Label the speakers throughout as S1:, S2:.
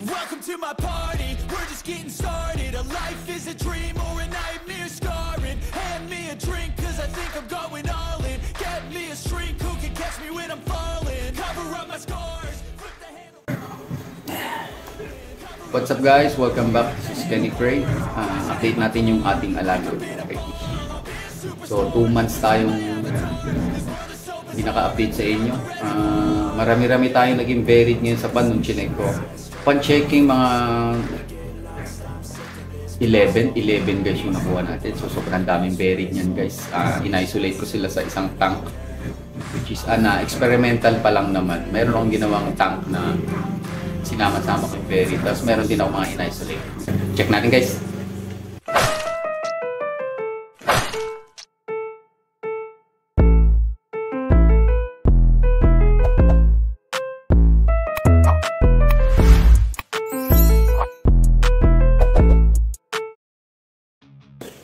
S1: Welcome to my party, we're just getting started. A life is a dream or a nightmare scarring. Hand me a drink cause I think I'm going all in. Get me a shrink who can catch me when I'm falling. Cover up my scars, flip the handle.
S2: What's up guys? Welcome back. This is Kenny Cray. Update natin yung ating alaga. Okay. So 2 months tayong hindi naka-update sa inyo. Marami-rami tayong naging buried ngayon sa pan nung chinek ko. Pan-checking mga 11 guys yung nakuha natin. So sobrang daming buried niyan guys. In-isolate ko sila sa isang tank. Which is experimental pa lang naman. Meron akong ginawang tank na sinama-sama ko yung buried. Tapos meron din ako mga in-isolate. Check natin guys.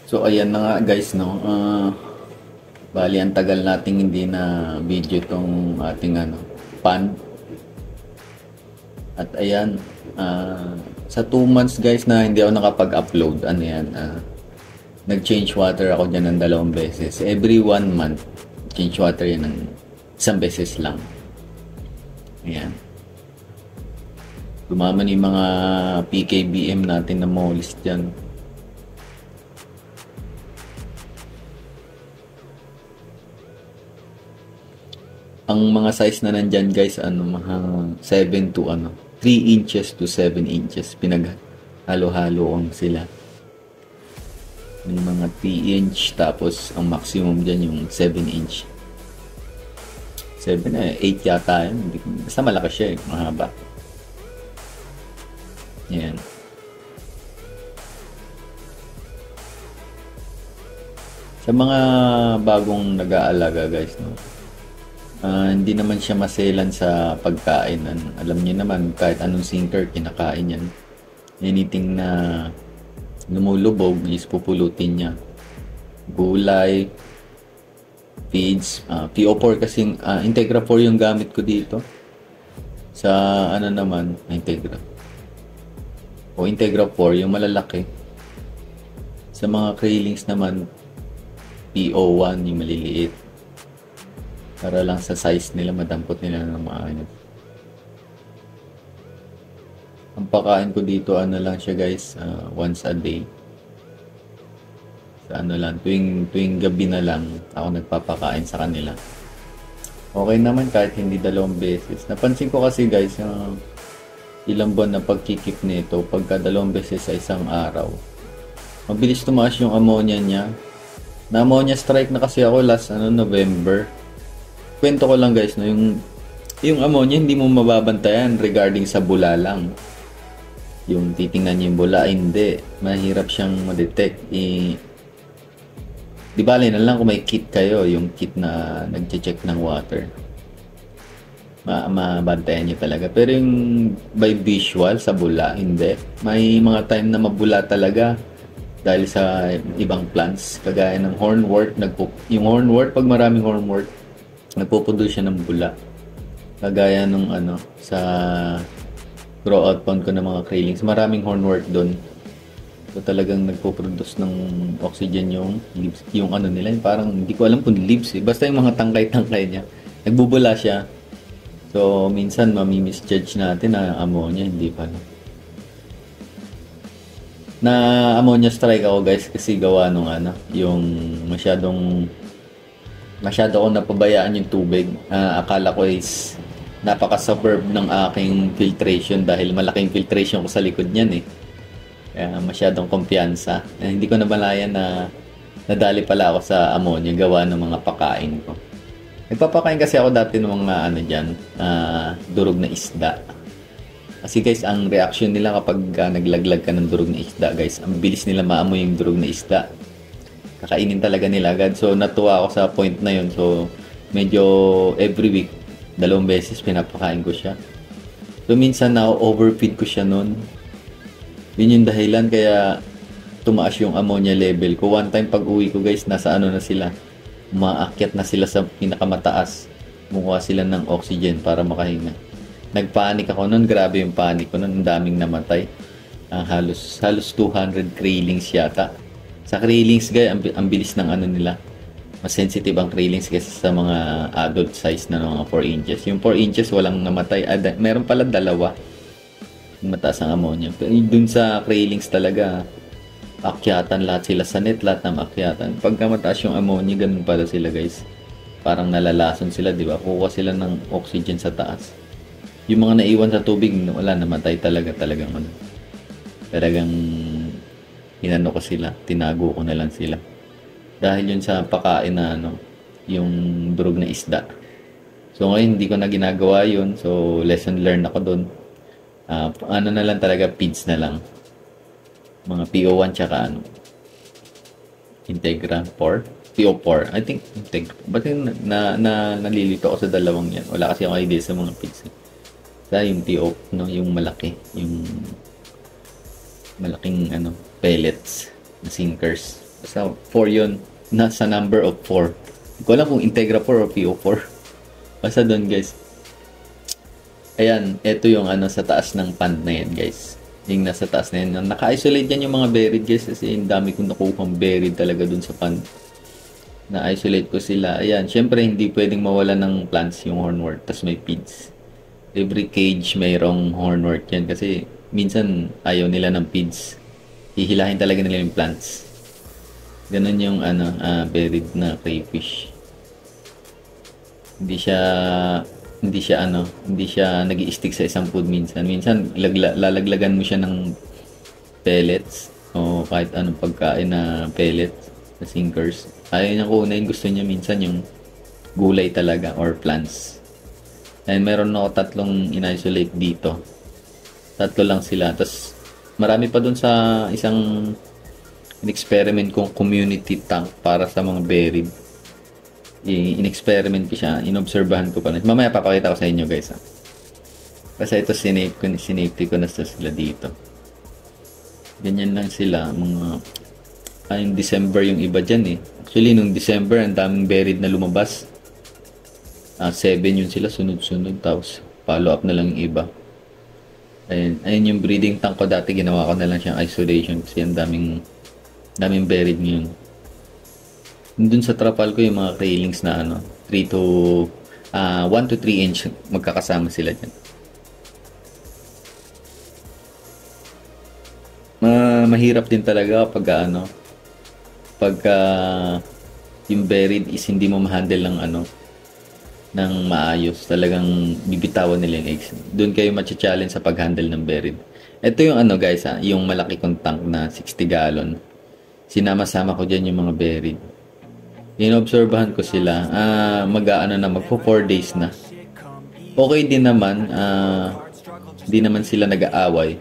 S2: So ayan na nga guys, no. Bali ang tagal nating hindi na video tong ating pan. At ayan, sa 2 months guys na hindi ako nakapag-upload, nag-change water ako dyan ng 2 beses. Every 1 month, change water yan ng 1 beses lang. Ayan. Lumaman yung mga PKBM natin na mollis dyan. Ang mga size na nandyan guys, mga 7 to 3 inches to 7 inches. Pinaghalo-halo sila. Yung mga 3 inch, tapos ang maximum dyan yung 7 inch. 8 yata yun. Basta malaki siya mahaba. Yan. Sa mga bagong nag-aalaga guys, no? Hindi naman siya maselan sa pagkain. Alam niyo naman, kahit anong sinker, kinakain yan. Anything na lumulubog, is pupulutin niya. Gulay, feeds, PO4 kasing, Integra 4 yung gamit ko dito. Sa naman, Integra. O Integra 4, yung malalaki. Sa mga krillings naman, PO1, yung maliliit. Para lang sa size nila, madampot nila ng maayos. Ang pakain ko dito, lang siya guys, once a day. Sa lang, tuwing gabi na lang, ako nagpapakain sa kanila. Okay naman kahit hindi 2 beses. Napansin ko kasi guys, ilang buwan na pagkikip nito, pagka 2 beses sa isang araw, mabilis tumaas yung ammonia niya. Na ammonia strike na kasi ako last November. Kwento ko lang guys, no, yung ammonia hindi mo mababantayan regarding sa bula lang. Yung titingnan niyo yung bula, hindi. Mahirap siyang ma-detect. Di bale na lang kung may kit kayo, yung kit na nag-check ng water. Mabantayan niyo talaga. Pero yung by visual sa bula, hindi. May mga time na mabula talaga dahil sa ibang plants. Kagaya ng hornwort. Yung hornwort, pag maraming hornwort, nagpo-produce siya ng bula. Kagaya nung sa grow out pond ko ng mga krillings, maraming hornwort doon. So talagang nagpo-produce ng oxygen yung leaves, yung nila, parang hindi ko alam kung leaves basta yung mga tangkay-tangkay niya. Nagbubula siya. So minsan mami-misjudge natin na ammonia, hindi pala. Na ammonia strike ako guys kasi gawa nung yung masyado akong napabayaan yung tubig. Akala ko is napaka-superb ng aking filtration dahil malaking filtration ko sa likod niyan Kaya masyadong kumpiyansa. Hindi ko nabalayan na nadali pala ako sa ammonia gawa ng mga pakain ko. Nagpapakain kasi ako dati ng mga durog na isda. Kasi guys, ang reaction nila kapag naglaglag ka ng durog na isda guys, ang bilis nila maamoy yung durog na isda. Kakainin talaga nila agad. So natuwa ako sa point na yun. So medyo every week 2 beses pinapakain ko siya. So minsan na overfeed ko siya noon. Yun yung dahilan kaya tumaas yung ammonia level ko. One time pag uwi ko guys, nasa na sila. Umaakyat na sila sa pinakamataas. Mukha sila ng oxygen para makahinga. Nagpanik ako noon, grabe yung panic ko noon, ang daming namatay. Halos 200 krillings yata. Sa krillings guys, ang bilis ng ano nila. Mas sensitive ang krillings kasi sa mga adult size na mga 4 inches. Yung 4 inches walang namatay. Meron pala dalawa. Mataas ang ammonia. Pero dun sa krillings talaga, akyatan lahat sila sa net, lahat ng akyatan. Pagka mataas yung ammonia, ganun pala sila guys. Parang nalalason sila, di ba? Kukuha sila ng oxygen sa taas. Yung mga naiwan sa tubig, wala, namatay talagang ano. Talagang inano ko sila, tinago ko na lang sila. Dahil yun sa pakain na ano, yung durog na isda. So ngayon hindi ko na ginagawa yun. So lesson learned ako doon. Ano na lang talaga, feeds na lang. Mga PO1 tsaka ano, Integra 4. PO4. I think Integra. Ba't yung nalilito ako sa dalawang yan? Wala kasi akong idea sa mga feeds. Sa yung PO, no, yung malaki. Yung malaking ano, pellets na sinkers. Basta 4 yun. Nasa number of 4. Hindi ko alam kung Integra 4 o PO4. Basta doon guys. Ayan, ito yung ano sa taas ng pond na yan guys. Yung nasa taas na yan. Naka-isolate yan yung mga buried guys. Kasi yung dami kong nakukuhang buried talaga doon sa pond. Na-isolate ko sila. Ayan, syempre hindi pwedeng mawala ng plants yung hornwort. Tapos may feeds. Every cage mayroong hornwort yan. Kasi minsan ayaw nila ng feeds. Hihilahin talaga nila yung plants. Ganun yung ano, buried na crayfish. Hindi siya nag-i-stick sa isang food minsan. Minsan lalaglagan mo siya ng pellets o kahit anong pagkain na pellets, na sinkers. Ayaw niya kunin, gusto niya minsan yung gulay talaga or plants. And meron ako 3 in-isolate dito. 3 lang sila. Tapos marami pa dun sa isang in-experiment kong community tank para sa mga buried. In-experiment ko siya, inobserbahan ko pa na. Mamaya papakita ko sa inyo guys. Kasi ito sinafety ko na sila dito. Ganyan lang sila. Yung December yung iba dyan eh. Actually nung December ang daming buried na lumabas. 7 yun sila sunod-sunod. Tapos follow up na lang yung iba. Ayun yung breeding tank ko dati. Ginawa ko na lang siyang isolation kasi ang daming buried ngayon. Dun sa trapal ko yung mga railings na ano, 1 to 3 inch magkakasama sila dyan. Mahirap din talaga pagka yung buried is hindi mo ma-handle ng maayos. Talagang bibitawan nila yung eggs. Doon kayo matcha-challenge sa pag-handle ng buried. Ito yung guys yung malaki kong tank na 60 gallon. Sinama-sama ko dyan yung mga buried. Inobserbahan ko sila. Magpo 4 days na. Okay din naman. Di naman sila nag-aaway.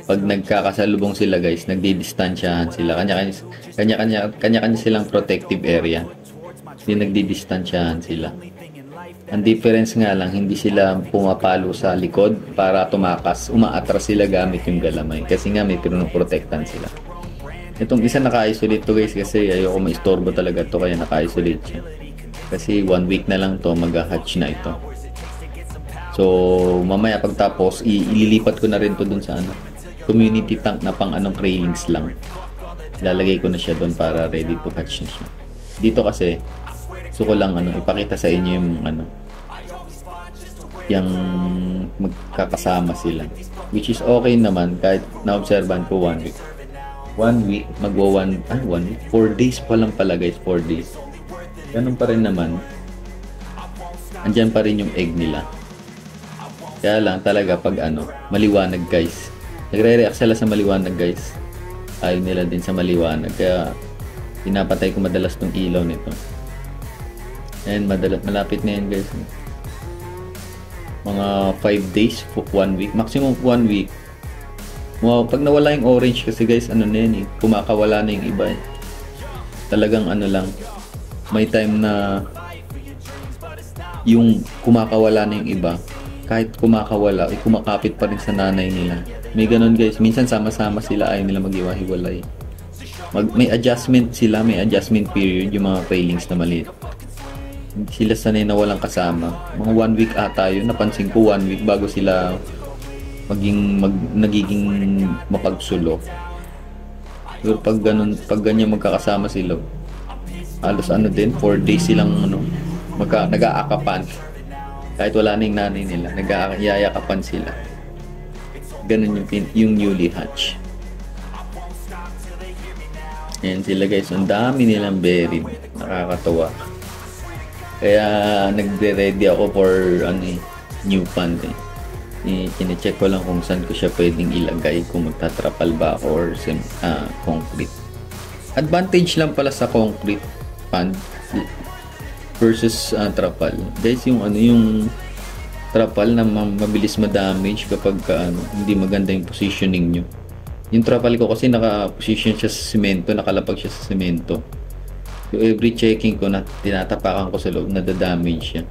S2: Pag nagkakasalubong sila guys, nagdidistansyahan sila. Kanya-kanya silang protective area. Hindi nagdidistansyahan sila. Ang difference nga lang, hindi sila pumapalo sa likod para tumakas. Umaatras sila gamit yung galamay. Kasi nga may pinoprotektan sila. Itong isa naka-isolate to guys kasi ayoko ma-istorbo talaga to kaya naka-isolate siya. Kasi 1 week na lang to mag-hatch na ito. So mamaya pagtapos ililipat ko na rin to dun sa community tank na pang railings lang. Ilalagay ko na siya dun para ready to hatch na siya. Dito kasi gusto ko lang ipakita sa inyo yung magkakasama sila. Which is okay naman kahit na-observan ko 1 week. 1 week, 1 week, 4 days pa lang pala guys, 4 days. Ganun pa rin naman. Andyan pa rin yung egg nila. Kaya lang talaga pag maliwanag guys. Nagre-react sila sa maliwanag guys. Ayaw nila din sa maliwanag. Kaya pinapatay ko madalas tong ilaw nito. And malapit na yan guys. Mga 5 days, 1 week, maximum 1 week. Wow, pag nawala yung orange kasi guys, na yan kumakawala na yung iba eh. Talagang lang, may time na yung kumakawala na yung iba. Kahit kumakawala, kumakapit pa rin sa nanay nila. May ganun guys, minsan sama-sama sila, ayaw nila mag-iwa-hiwalay. May adjustment sila, may adjustment period yung mga railings na maliit. Hindi sila sanay na walang kasama. Mga 1 week ata yun. Napansin ko 1 week bago sila nagiging mapagsulo. Pero pag ganyan magkakasama sila, halos ano din, 4 days silang nag-aakapan. Kahit wala na yung nanay nila, nag-aayakapan sila. Ganun yung newly hatch. Ayan sila guys, ang dami nilang berry. Nakakatawa. Kaya nagre-ready ako for new pond eh. Kine-check ko lang kung saan ko siya pwedeng ilagay, kung magtatrapal ba ako or concrete. Advantage lang pala sa concrete pond versus trapal. Guys, yung trapal na mabilis ma-damage kapag hindi maganda yung positioning nyo. Yung trapal ko kasi naka-position siya sa semento, nakalapag siya sa semento. So every checking ko na tinatapakan ko sa loob, nadadamage siya.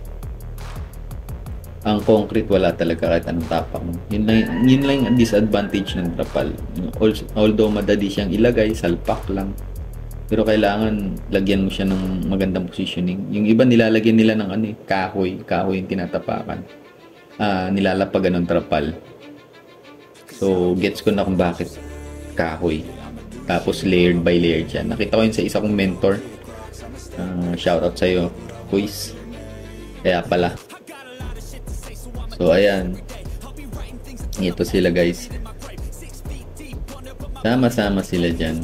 S2: Ang concrete wala talaga kahit anong tapak mo. Yun lang ang disadvantage ng trapal. Although madali siyang ilagay, salpak lang. Pero kailangan lagyan mo siya ng magandang positioning. Yung iba nilalagyan nila ng kahoy yung tinatapakan. Nilalapagan ng trapal. So gets ko na kung bakit kahoy. Tapos layered by layered siya. Nakita ko yun sa isa kong mentor. Shoutout sa'yo, Kuis. Kaya pala. So ayan. Ito sila guys. Sama-sama sila dyan.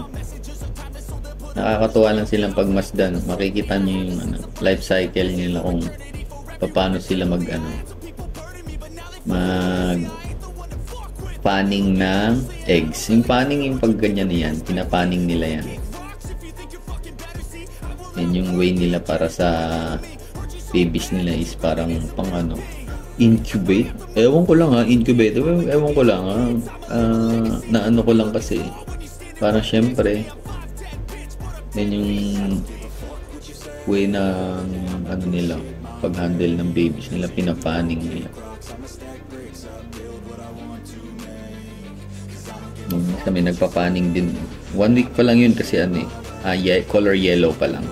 S2: Nakakatuwa lang silang pagmasdan. Makikita nyo yung life cycle nila kung paano sila mag panning ng eggs. Yung panning yung pag ganyan yan, pinapaning nila yan. Yan yung way nila para sa babies nila is parang pang incubate. Ewan ko lang incubate. Ewan ko lang na ko lang kasi. Parang syempre, yan yung way na nila pag-handle ng babies nila, pinapaning nila. Kami nagpapaning din. 1 week pa lang yun kasi color yellow pa lang.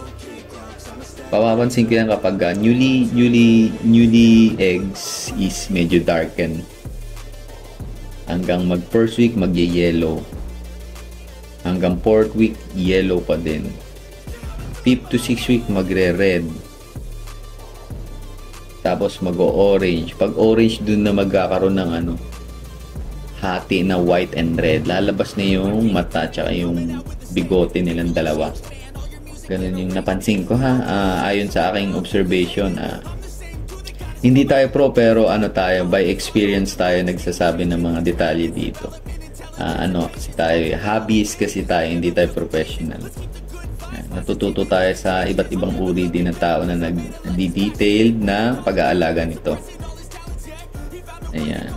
S2: Papapansin ko yan kapag newly eggs is medyo darken. Hanggang mag first week magye-yellow. Hanggang 4th week yellow pa din. 5th to 6th week magre-red. Tapos mag-orange. Pag orange dun na magkakaroon ng hati na white and red. Lalabas na yung mata at yung bigote nilang dalawa. Ganun yung napansin ko ayon sa aking observation. Hindi tayo pro pero tayo, by experience tayo nagsasabi ng mga detalye dito. Kasi tayo, hobbies kasi tayo, hindi tayo professional. Natututo tayo sa iba't ibang uri din ng tao na nag-detailed na pag-aalaga nito. Ayan.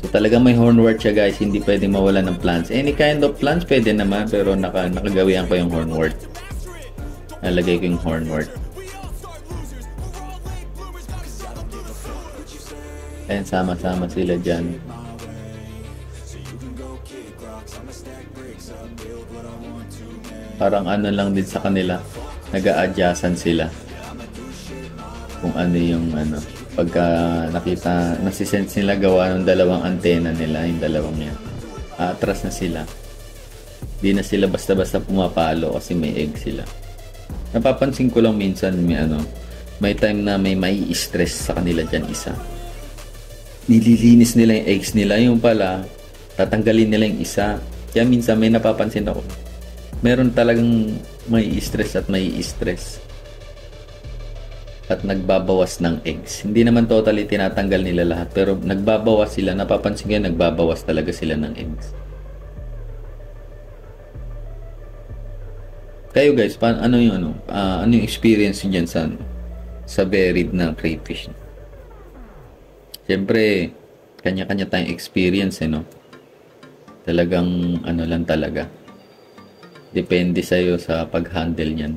S2: So talaga may hornwort siya guys, hindi pwede mawala ng plants. Any kind of plants pwede naman, pero nakagawian ko yung hornwort. Nalagay ko yung hornwort. Ayan, sama-sama sila dyan. Parang lang din sa kanila, nag-a-adjustan sila kung yung pagka nakita, nasisense nila gawa ng dalawang antena nila, yung dalawang yan, atras na sila. Di na sila basta-basta pumapalo kasi may egg sila. Napapansin ko lang minsan may time na may stress sa kanila dyan isa. Nililinis nila yung eggs nila, yung pala tatanggalin nila yung isa. Kaya minsan may napapansin ako, meron talagang may stress at may stress at nagbabawas ng eggs. Hindi naman totally tinatanggal nila lahat, pero nagbabawas sila. Napapansin ko nagbabawas talaga sila ng eggs. Kayo guys, ano yung experience niyo dyan sa buried na crayfish? Siyempre, kanya-kanya tayong experience Talagang lang talaga. Depende sa'yo sa pag-handle niyan.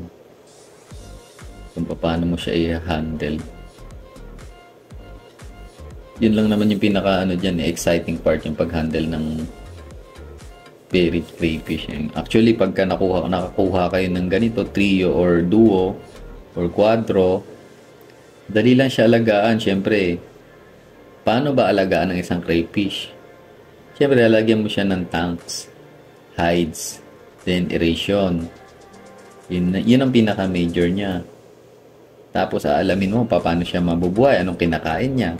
S2: Kung paano mo siya i-handle. Yun lang naman yung pinaka dyan, exciting part, yung pag-handle ng buried crayfish. Actually, pagka nakakuha kayo ng ganito, trio or duo, or quadro. Dali lang siya alagaan. Siyempre, paano ba alagaan ng isang crayfish? Siyempre, lalagyan mo siya ng tanks, hides, then aeration. Yun ang pinaka-major niya. Tapos, aalamin mo paano siya mabubuhay, anong kinakain niya.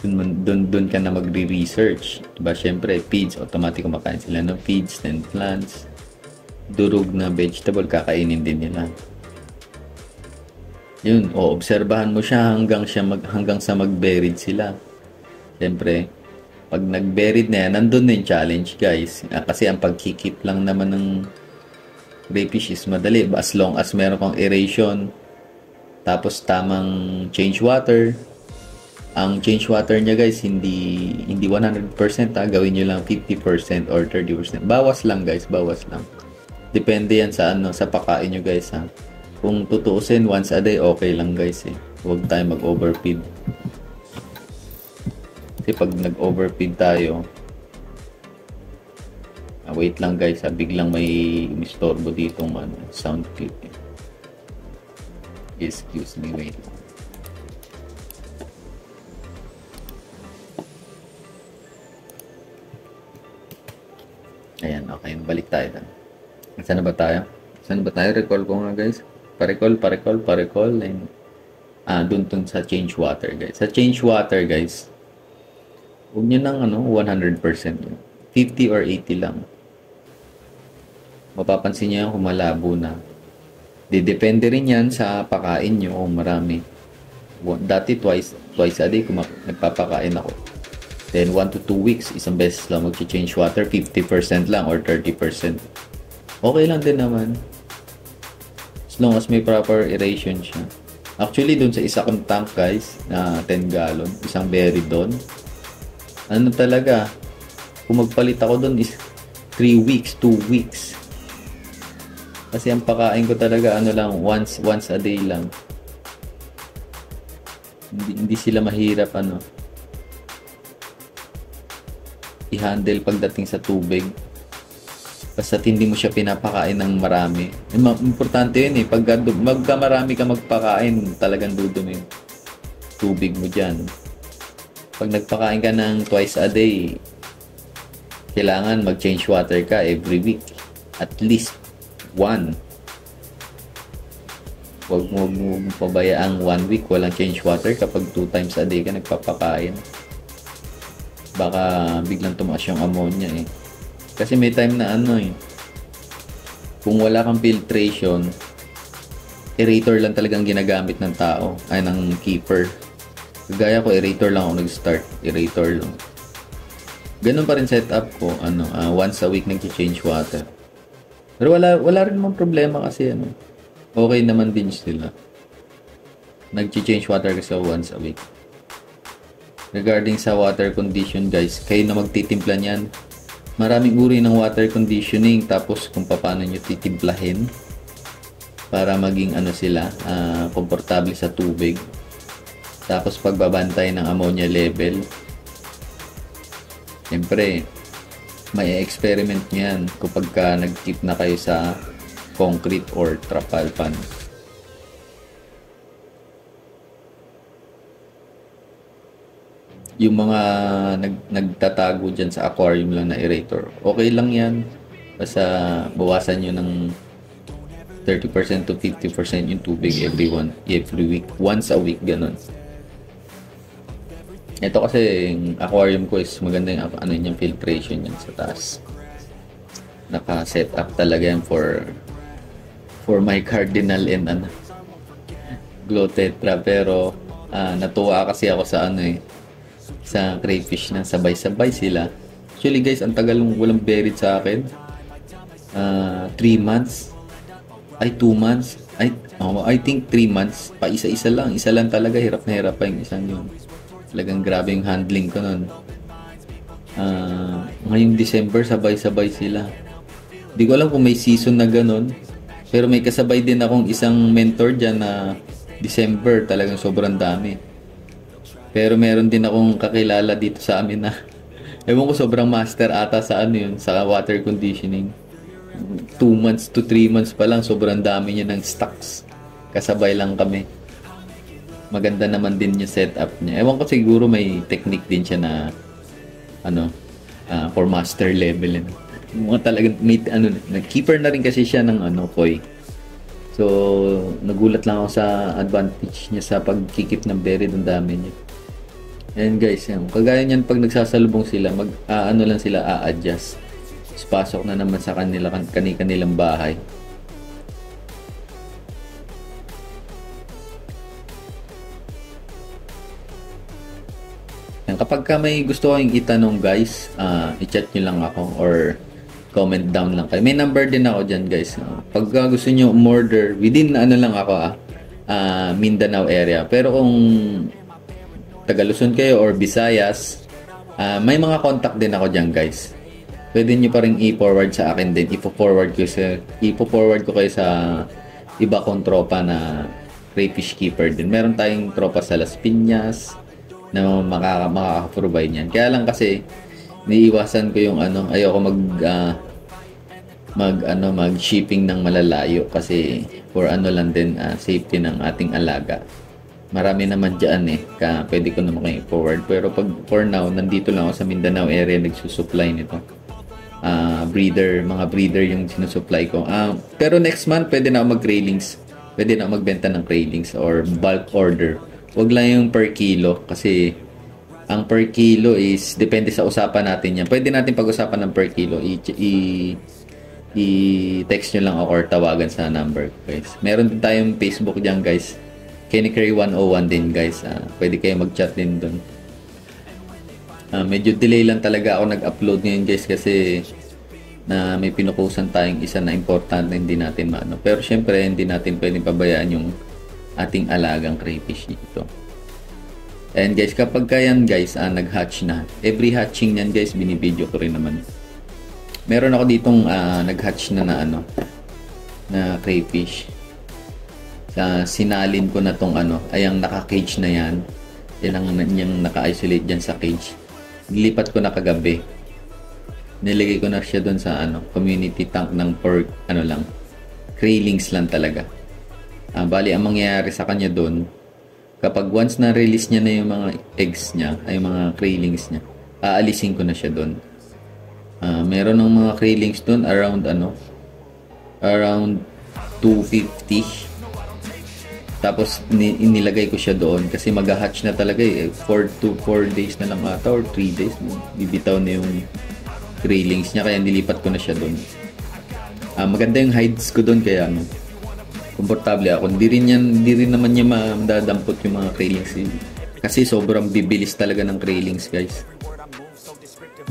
S2: Doon ka na magre-research. Diba? Siyempre, feeds, automatic kumakain sila ng feeds, then plants. Durog na vegetable, kakainin din nila. Yun, obserbahan mo siya hanggang sa mag-buried sila. Siyempre, pag nag-buried na yan, nandun na yung challenge, guys. Kasi ang pagkikip lang naman ng crayfish is madali. As long as meron kang aeration, tapos tamang change water. Ang change water niya, guys, hindi 100%, gawin nyo lang 50% or 30%. Bawas lang, guys, bawas lang. Depende yan sa sa pakain nyo, guys, ha. Kung tutuusin, once a day, okay lang, guys, eh. Huwag tayo mag-overfeed. Kasi pag nag-overfeed tayo, wait lang, guys, biglang may mistorbo ditong sound clip. Excuse me, wait. Ayan, okay. Balik tayo doon. Saan na ba tayo? Recall ko nga, guys. Pa-recall. And, dun sa change water, guys. Sa change water, guys, huwag nyo ng 100%. 50 or 80 lang. Mapapansin nyo yan kung malabo na. Depende rin yan sa pakain nyo kung marami. Dati twice a day nagpapakain ako. Then 1 to 2 weeks, isang beses lang mag-change water, 50% lang or 30%. Okay lang din naman. As long as may proper aeration siya. Actually, dun sa isa kong tank, guys, na 10 gallon, isang berry doon. Ano talaga, kung magpalit ako doon is 3 weeks, 2 weeks. Kasi ang pakain ko talaga, once a day lang. Hindi sila mahirap, i-handle pagdating sa tubig. Basta hindi mo siya pinapakain ng marami. Importante yun eh. Pag marami ka magpakain, talagang dudumi yung tubig mo dyan. Pag nagpakain ka ng twice a day, kailangan mag-change water ka every week. At least 1. Huwag mo pabayaang 1 week walang change water kapag 2 times a day ka nagpapakain. Baka biglang tumaas yung ammonia eh. Kasi may time na kung wala kang filtration, aerator lang talagang ginagamit ng tao, ay ng keeper. Kagaya ko, aerator lang ako nag-start. Aerator lang. Ganun pa rin setup ko, once a week nag-change water. Pero wala rin naman problema kasi okay naman din sila. Nag-change water kasi once a week. Regarding sa water condition, guys, kayo na magtitimpla niyan. Maraming uri ng water conditioning, tapos kung paano nyo titimplahin para maging sila, komportable sa tubig. Tapos pagbabantay ng ammonia level. Siyempre, may experiment niyan kapag nag-keep na kayo sa concrete or trapal pan. Yung mga nagtatago dyan sa aquarium lang na aerator, okay lang yan. Basta bawasan nyo ng 30% to 50% yung tubig every week. Once a week, ganun. Ito kasi yung aquarium ko is maganda yung filtration yan sa taas. Naka-set up talaga yan for my cardinal and glow tetra. Pero natuwa kasi ako sa sa crayfish na sabay-sabay sila. Actually, guys, ang tagal walang buried sa akin. 3 months. 2 months. I think 3 months. Pa isa-isa lang. Isa lang talaga. Hirap na hirap pa yung isang yun. Talagang grabe yung handling ko nun. Ngayong December, sabay-sabay sila. Di ko alam kung may season na ganun. Pero may kasabay din akong isang mentor dyan na December. Talagang sobrang dami. Pero meron din akong kakilala dito sa amin na ewan ko, sobrang master ata sa sa water conditioning. 2 months to 3 months pa lang, sobrang dami niya ng stocks. kasabay lang kami. Maganda naman din yung setup niya. Ewan ko, siguro may technique din siya na ano, for master level. Mga talagang may keeper na rin kasi siya ng koi. So, nagulat lang ako sa advantage niya sa pagkikip ng berry, ang dami niya. And guys, yan, kagaya niyan pag nagsasalubong sila, lang sila a-adjust. Pasok na naman sa kanilang bahay. Kapag may gusto kayong itanong guys, i-chat nyo lang ako or comment down lang kayo. May number din ako dyan guys. Pag gusto nyo umorder, within lang ako Mindanao area. Pero kung taga Luzon kayo or Visayas, may mga contact din ako dyan guys. Pwede nyo pa rin i-forward sa akin din. Ipo-forward ko kayo sa iba kong tropa na crayfish keeper din. Meron tayong tropa sa Las Piñas na makaka-provide niyan. Kaya lang kasi niiwasan ko yung ayoko mag-shipping ng malalayo kasi for lang din safety ng ating alaga. Marami naman diyan pwede ko naman kayo forward, pero pag for now nandito lang ako sa Mindanao area nagsusupply nito. Mga breeder yung sinusupply ko. Pero next month pwede na ako mag-railings. Pwede na ako magbenta ng railings or bulk order. Wag lang yung per kilo kasi ang per kilo is depende sa usapan natin yan. Pwede natin pag-usapan ng per kilo. I-text nyo lang ako or tawagan sa number guys. Meron din tayong Facebook dyan guys. KennyCurry101 din guys. Pwede kayo mag-chat din dun. Medyo delay lang talaga ako nag-upload ngayon guys kasi na may pinukusan tayong isa na importante hindi natin maano. Pero syempre hindi natin pwedeng pabayaan yung ating alagang crayfish dito. And guys, kapag kayan guys, nag-hatch na. Every hatching niyan guys, binibideo ko rin naman. Meron ako ditong nag-hatch na na crayfish. Sinalin ko na tong ayang naka-cage na yan. Yung naka-isolate dyan sa cage. Nilipat ko na kagabi. Nilagay ko na siya doon sa community tank ng pork, craylings lang talaga. Bali, ang mangyayari sa kanya doon, kapag once na-release niya na yung mga eggs niya, ay mga craylings niya, aalisin ko na siya doon. Meron ng mga craylings doon around 250. Tapos inilagay ko siya doon kasi mag-hatch na talaga 4 days na lang ata or 3 days. Bibitaw na yung craylings niya kaya nilipat ko na siya doon. Maganda yung hides ko doon kaya komportable ako. Hindi rin naman niya madadampot yung mga craylings kasi sobrang bibilis talaga ng craylings guys.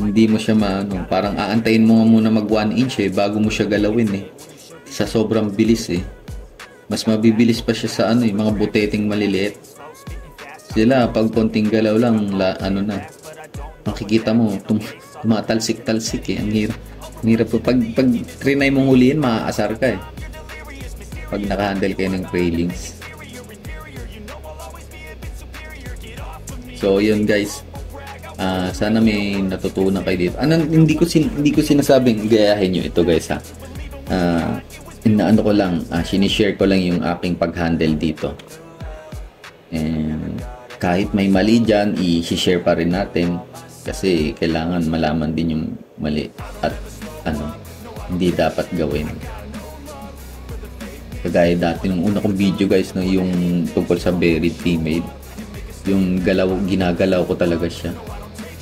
S2: Hindi mo siya parang aantayin mo muna mag 1 inch bago mo siya galawin sa sobrang bilis mas mabibilis pa siya sa mga buteteng maliliit. Sila pag konting galaw lang na makikita mo tumatalsik-talsik ang hirap po pag trinay mong huliin maaasar ka pag naka-handle kayo ng craylings. So yun guys, sana may natutunan kayo dito. Hindi ko sinasabing gayahin nyo ito guys ko lang, sinishare ko lang yung aking pag-handle dito. And kahit may mali dyan, i-share pa rin natin kasi kailangan malaman din yung mali at hindi dapat gawin. Kagaya dati nung una kong video guys yung tungkol sa buried female, yung ginagalaw ko talaga siya,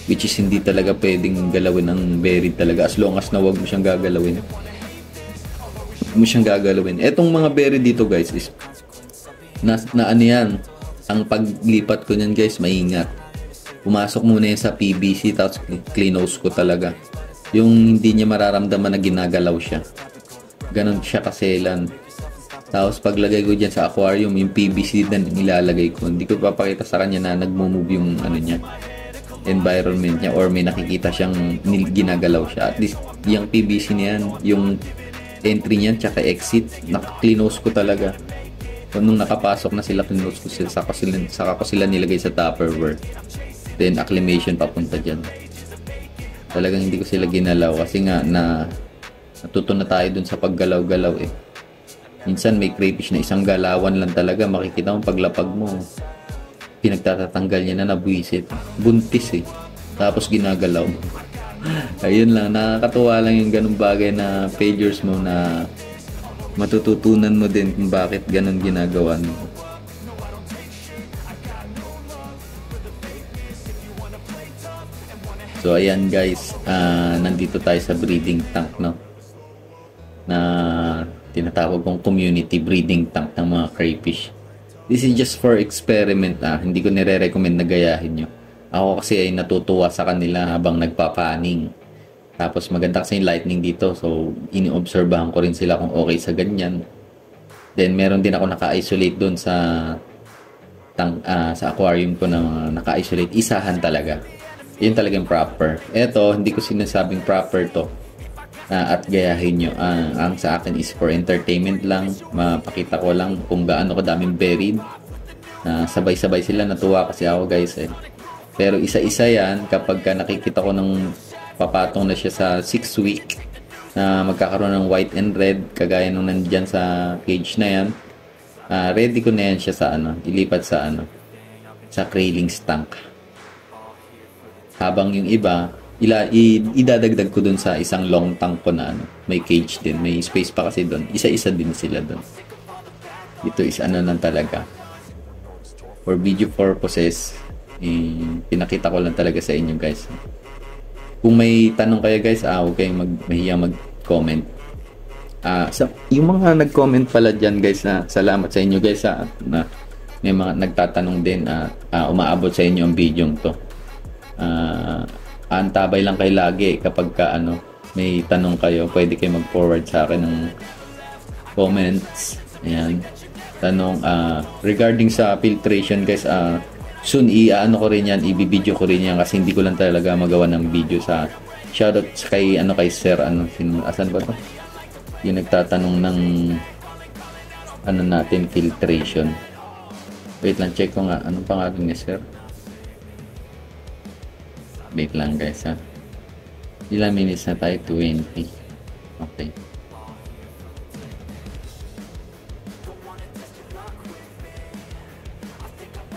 S2: which is hindi talaga pwedeng galawin ng buried talaga as long as na wag mo siyang gagalawin. Etong mga buried dito guys is yan, ang paglipat ko niyan guys maingat. Pumasok muna yan sa PVC tapos cleanose ko talaga yung hindi niya mararamdaman na ginagalaw siya. Ganon siya kaselan. Tapos paglagay ko dyan sa aquarium, yung PVC din nilalagay ko. Hindi ko papakita sa kanya na nagmo-move yung niya, environment niya or may nakikita siyang ginagalaw siya. At least yung PVC niyan, yung entry niyan tsaka exit, naka-cleanose ko talaga. So, nung nakapasok na sila, cleanose ko sila, saka ko sila nilagay sa Tupperware. Then acclimation papunta dyan. Talagang hindi ko sila ginalaw kasi nga natuto na tayo dun sa paggalaw-galaw Minsan may crayfish na isang galawan lang talaga, makikita mo paglapag mo, pinagtatatanggal niya na, nabwisit. Buntis eh. Tapos ginagalaw. Ayun lang, nakakatuwa lang yung ganung bagay na failures mo na matututunan mo din kung bakit ganun ginagawa mo. So ayan guys, nandito tayo sa breeding tank, no, na tinatawag kong community breeding tank ng mga crayfish. This is just for experiment, hindi ko nire-recommend na gayahin nyo. Ako kasi ay natutuwa sa kanila habang nagpapaning. Tapos maganda kasi yung lightning dito, so iniobserbahan ko rin sila kung okay sa ganyan. Then meron din ako naka-isolate doon sa tank, sa aquarium ko na naka-isolate, isahan talaga. Yun talagang proper. Eto, hindi ko sinasabing proper to at gayahin nyo. Ang sa akin is for entertainment lang. Mapakita ko lang kung gaano kadaming buried. Sabay-sabay sila. Natuwa kasi ako guys eh. Pero isa-isa yan kapag nakikita ko ng papatong na siya sa 6 week na magkakaroon ng white and red kagaya nung nandyan sa cage na yan. Ready ko na yan siya sa ilipat sa sa Krailings tank. Habang yung iba, idadagdag ko dun sa isang long tank ko na may cage din, may space pa kasi dun. Isa-isa din sila dun. Ito is lang talaga. For video purposes, pinakita ko lang talaga sa inyo guys. Kung may tanong kayo guys, huwag kayong mahiya mag-comment. Yung mga nag-comment pala dyan guys, salamat sa inyo guys na may mga nagtatanong din umaabot sa inyo ang video to. Antabay lang kayo lagi kapag may tanong kayo, pwede kayo mag-forward sa akin ng comments. Ayan, tanong regarding sa filtration guys, soon ko rin yan, i-video ko rin yan kasi hindi ko lang talaga magawa ng video. Sa shoutout kay sir, asan ba to, yung nagtatanong ng natin filtration. Wait lang, check ko nga anong pangalan niya sir. Wait lang guys ilang minutes na tayo? 20. Okay.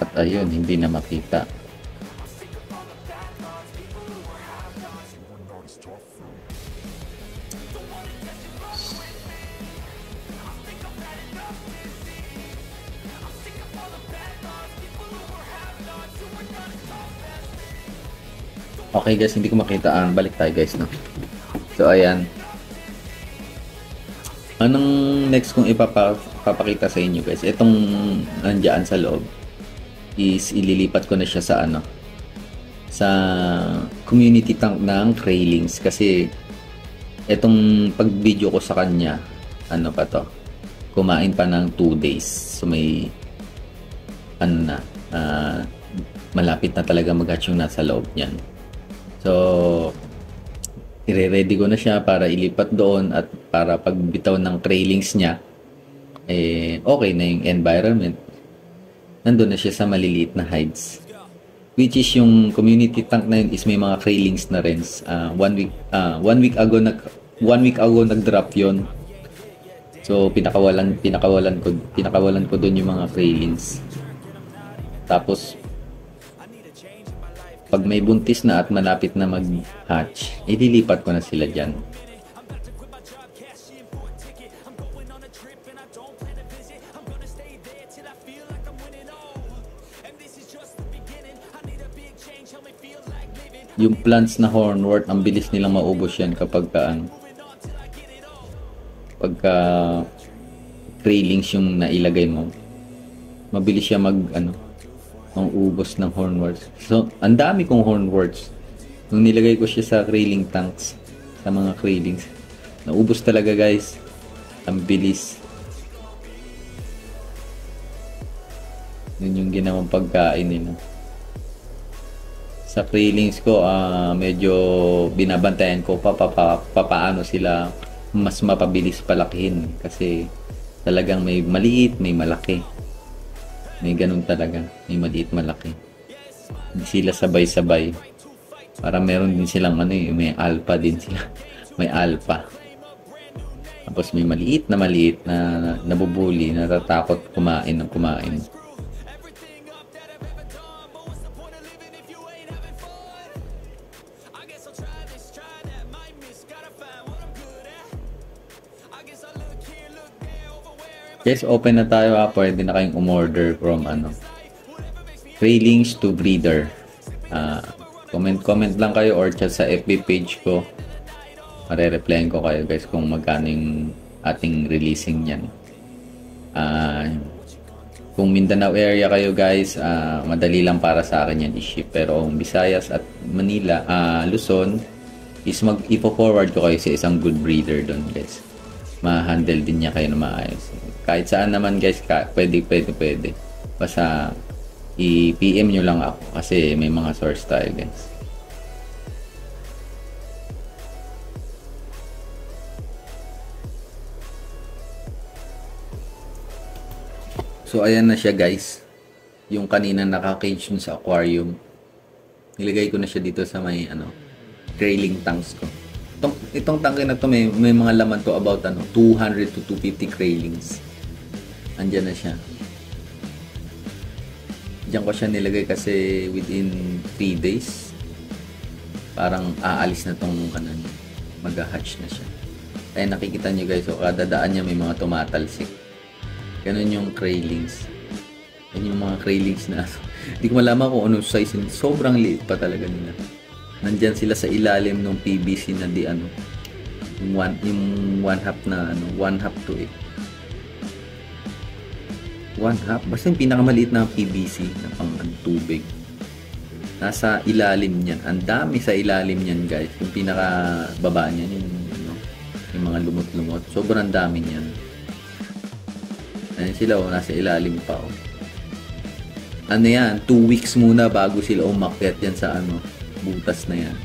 S2: At ayun, hindi na makita. Okay guys, hindi ko makita. Balik tayo guys, no? So ayan, anong next kong ipapakita sa inyo guys, itong nandiyan sa loob is ililipat ko na siya sa sa community tank ng Krailings kasi itong pag video ko sa kanya kumain pa ng 2 days, so may malapit na talaga mag-hatch yung nasa loob niyan. So, i-ready ko na siya para ilipat doon at para pagbitaw ng Krailings niya, okay na yung environment. Nandun na siya sa maliliit na hides. Which is yung community tank na yun is may mga Krailings na rin. 1 week ago nag-drop yon. So, pinakawalan ko doon yung mga Krailings. Tapos, pag may buntis na at malapit na mag-hatch, ililipat ko na sila dyan. Yung plants na hornwort, ang bilis nilang maubos yan kapag pagka Krailings yung nailagay mo. Mabilis siya ang ubos ng hornworts. So, ang dami kong hornworts. Nung nilagay ko siya sa Krailing tanks, sa mga Krailings, naubos talaga guys. Ang bilis. Yun yung ginawang pagkain nila. Sa Krailings ko, medyo binabantayan ko paano sila mas mapabilis palakihin. Kasi talagang may maliit, may malaki. May ganun talaga. May maliit, malaki. Hindi sila sabay-sabay. Para meron din silang may alpha din sila. May alpha. Tapos may maliit na nabubuli, natatakot kumain ng kumain. Guys, open na tayo ha. Pwede na kayong umorder from Railings to breeder. Comment lang kayo or chat sa FB page ko. Mare-replyan ko kayo guys kung magkano yung ating releasing yan. Kung Mindanao area kayo guys, madali lang para sa akin yan i-ship. Pero kung Visayas at Manila, Luzon, is ipo-forward ko kayo sa isang good breeder doon guys. Ma-handle din niya kayo na maayos. Kahit saan naman guys, pwede. Basta i-PM nyo lang ako kasi may mga source tayo guys. So ayan na siya guys. Yung kanina naka-cage sa aquarium. Nilagay ko na siya dito sa may trailing tanks ko. Itong tangke na to may mga laman to about 200 to 250 craylings. Andyan na siya. Diyan ko siya nilagay kasi within 3 days parang aalis na tong mag-hatch na siya. Kaya nakikita nyo guys, so kada daan niya may mga tumatalsik. Ganun yung craylings. Yan yung mga craylings na hindi ko malaman kung anong size. Sobrang liit pa talaga nila. Nandyan sila sa ilalim ng PVC na yung one half na 1/2 to 1/2. Basta yung pinakamaliit na PVC na pang tubig. Nasa ilalim niyan. Ang dami sa ilalim niyan guys. Yung pinakababa niyan yung mga lumot-lumot. Sobrang dami niyan. Ayan sila nasa ilalim pa Ano yan? 2 weeks muna bago sila umakyat yan sa butas na yan.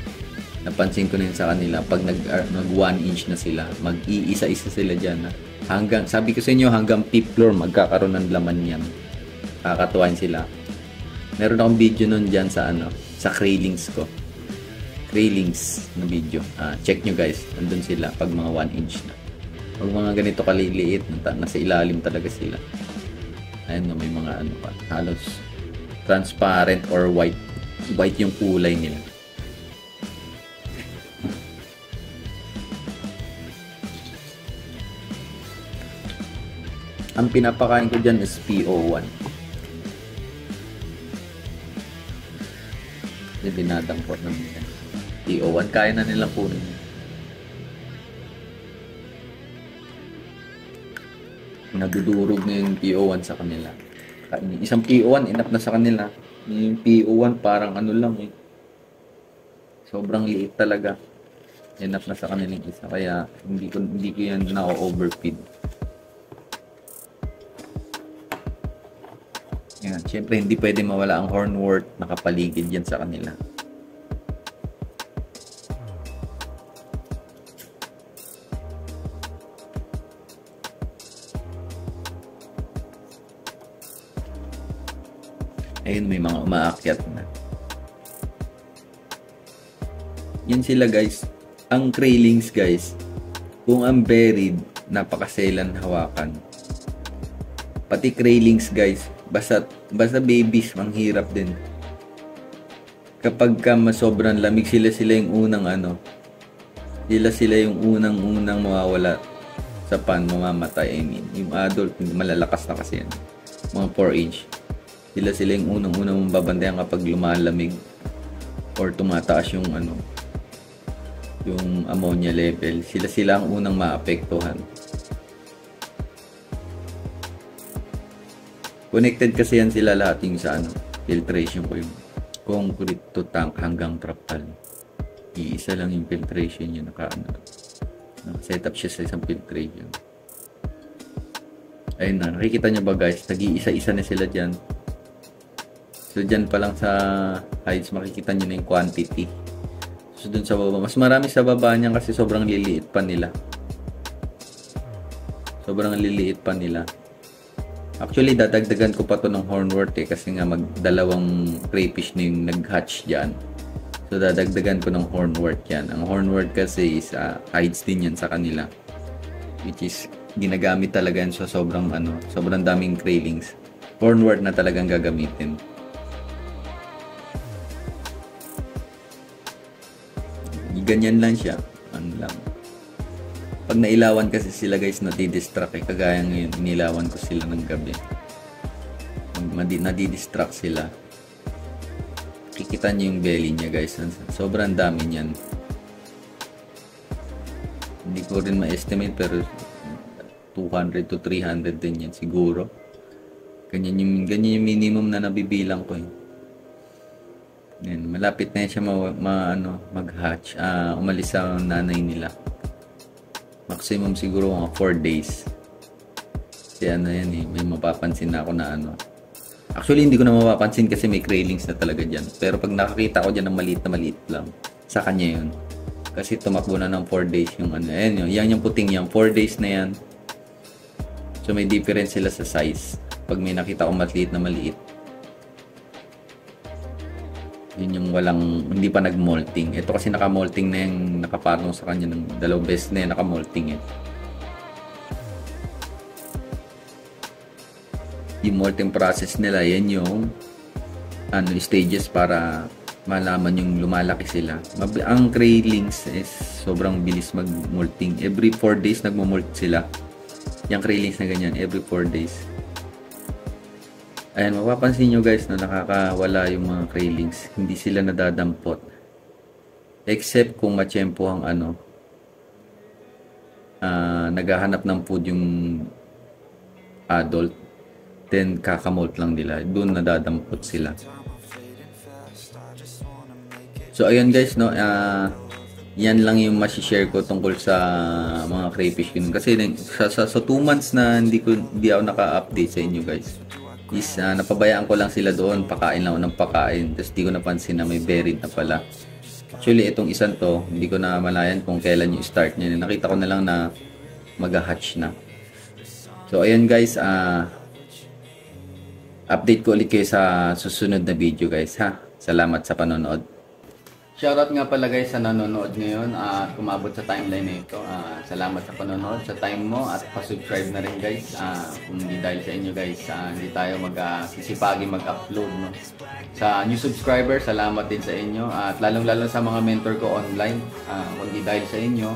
S2: Napansin ko na yun sa kanila. Pag nag 1 inch na sila, mag-iisa-isa sila dyan. Sabi ko sa inyo, hanggang 5th floor, magkakaroon ng laman yan. Kakatuwain sila. Meron akong video nun dyan sa sa craylings ko. Craylings na video. Check nyo guys. Nandun sila pag mga 1 inch na. Pag mga ganito kaliliit, nasa ilalim talaga sila. Ayun may mga pa. Halos transparent or white yung kulay nila. Ang pinapakain ko dyan is PO1. Yung dinadampot ng PO1. Kaya na nilang kunin. Nagdudurog na yung PO1 sa kanila. Isang PO1 enough na sa kanila. Yung PO1 parang lang sobrang liit talaga. Enough na sa kanilang isa. Kaya hindi ko yan na-overfeed. Yan, syempre hindi pwede mawala ang hornwort nakapaligid yan sa kanila. Ayun, may mga umaakyat na. Yan sila guys. Ang craylings guys, kung ang buried, napakaselan hawakan. Pati craylings guys, basta babies, manghirap din. Kapag sobrang lamig, sila yung unang sila yung unang mawawala sa pan, mamamatay. I mean, yung adult, malalakas na kasi yan. Mga 4 inch. Sila yung unang babantayan kapag lumalamig or tumataas yung yung ammonia level. Sila ang unang maapektuhan. Connected kasi yan sila lahat yung sa filtration ko yung concrete to tank hanggang trapal. Iisa lang yung filtration yun. Naka-set up siya sa isang filtration. Ayun na, nakikita nyo ba guys? Nag-iisa-isa na sila dyan. So dyan pa lang sa hides makikita nyo na yung quantity. So dun sa baba, mas marami sa baba niyan kasi sobrang liliit pa nila. Sobrang liliit pa nila. Actually dadagdagan ko pa to ng hornwort kasi nga magdalawang crayfish na yung nag-hatch dyan. So dadagdagan ko ng hornwort yan. Ang hornwort kasi is hides din yan sa kanila. which is ginagamit talaga yan sa sobrang daming cravings. Cornwort na talagang gagamitin. Ganyan lang siya. Ano lang. Pag nailawan kasi sila guys, nadidistract eh. Kagaya ngayon, inilawan ko sila ng gabi. Nadidistract sila. Kikita niyo yung belly niya guys. Sobrang dami niyan. Hindi ko rin ma-estimate pero 200 to 300 din yan siguro. Ganyan yung minimum na nabibilang ko eh. Yan, malapit na siya mag-hatch. Umalis sa nanay nila. Maximum siguro mga 4 days. Kasi yan eh, may mapapansin na ako na Actually, hindi ko na mapapansin kasi may cravings na talaga dyan. Pero pag nakakita ko dyan ng maliit lang, sa kanya yun. Kasi tumakbo na ng 4 days yung Ayan yun. Yan yung puting yan. 4 days na yan. So, may difference sila sa size. Pag may nakita ko maliit na maliit. Yun yung hindi pa nag-molting. Ito kasi naka-molting na yung nakapatong sa kanya ng dalawang beses na yung naka-molting eh. Yung molting process nila, yan yung stages para malaman yung lumalaki sila. Ang craylings is sobrang bilis mag-molting. Every 4 days nagmo-molt sila. Yung craylings na ganyan, every 4 days. Ayan, mapapansin nyo guys na nakakawala yung mga craylings. Hindi sila nadadampot. Except kung matsyempo ang naghahanap ng food yung adult. Then kakamolt lang nila. Doon nadadampot sila. So ayun guys, no, yan lang yung ma-share ko tungkol sa mga crayfish yun. Kasi sa 2 months na hindi ako naka-update sa inyo guys. Is napabayaan ko lang sila doon, pakain lang ako ng pakain. Tapos di ko napansin na may buried na pala. Actually itong isang to, hindi ko na malayan kung kailan yung start niya. Nakita ko na lang na mag-hatch na. So ayun guys, update ko ulit kayo sa susunod na video guys ha. Salamat sa panonood. Shoutout nga pala guys sa nanonood ngayon at kumabot sa timeline na ito. Salamat sa panonood, sa time mo at pa-subscribe na rin guys. Kung hindi dahil sa inyo guys, hindi tayo sisipagi mag-upload. No? Sa new subscribers, salamat din sa inyo. At lalong-lalo sa mga mentor ko online, kung hindi dahil sa inyo,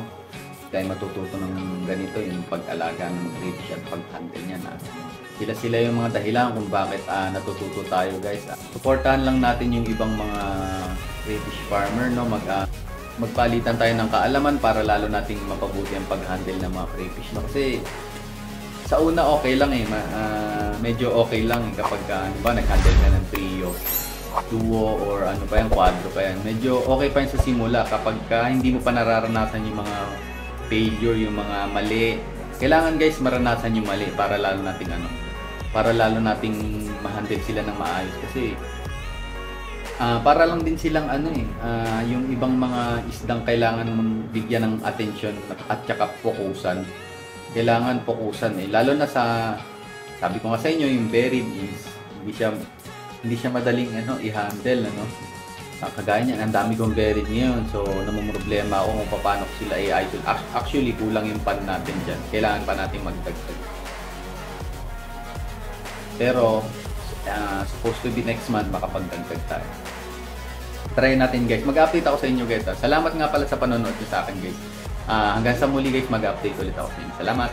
S2: tayo matututo ng ganito yung pag-alaga ng crayfish at pag-handle niya. Sila yung mga dahilan kung bakit natututo tayo guys. Suportahan lang natin yung ibang mga crayfish farmer, no? Magpalitan tayo ng kaalaman para lalo nating mapabuti ang pag-handle ng mga crayfish. No? Kasi sa una okay lang eh, medyo okay lang eh, kapag nag-handle ka ng trio, duo or ano pa yan, quadro pa yan. Medyo okay pa yun sa simula kapag hindi mo pa nararanasan yung mga failure, yung mga mali. Kailangan guys maranasan yung mali para lalo nating ma-handle sila ng maayos kasi para lang din silang yung ibang mga isdang kailangan bigyan ng atensyon at saka fokusan. Kailangan fokusan eh. Lalo na sabi ko nga sa inyo, yung buried is hindi siya madaling i-handle kagaya niyan, ang dami kong buried ngayon. So namumroblema ako kung paano ko sila i-idle. Actually kulang yung pan natin diyan. Kailangan pa nating magdagdag. Pero supposed to be next month makapagdagdag tayo. Try natin guys. Mag-update ako sa inyo guys. Salamat nga pala sa panonood niyo sa akin guys. Hanggang sa muli guys, mag-update ulit ako sa inyo. Salamat.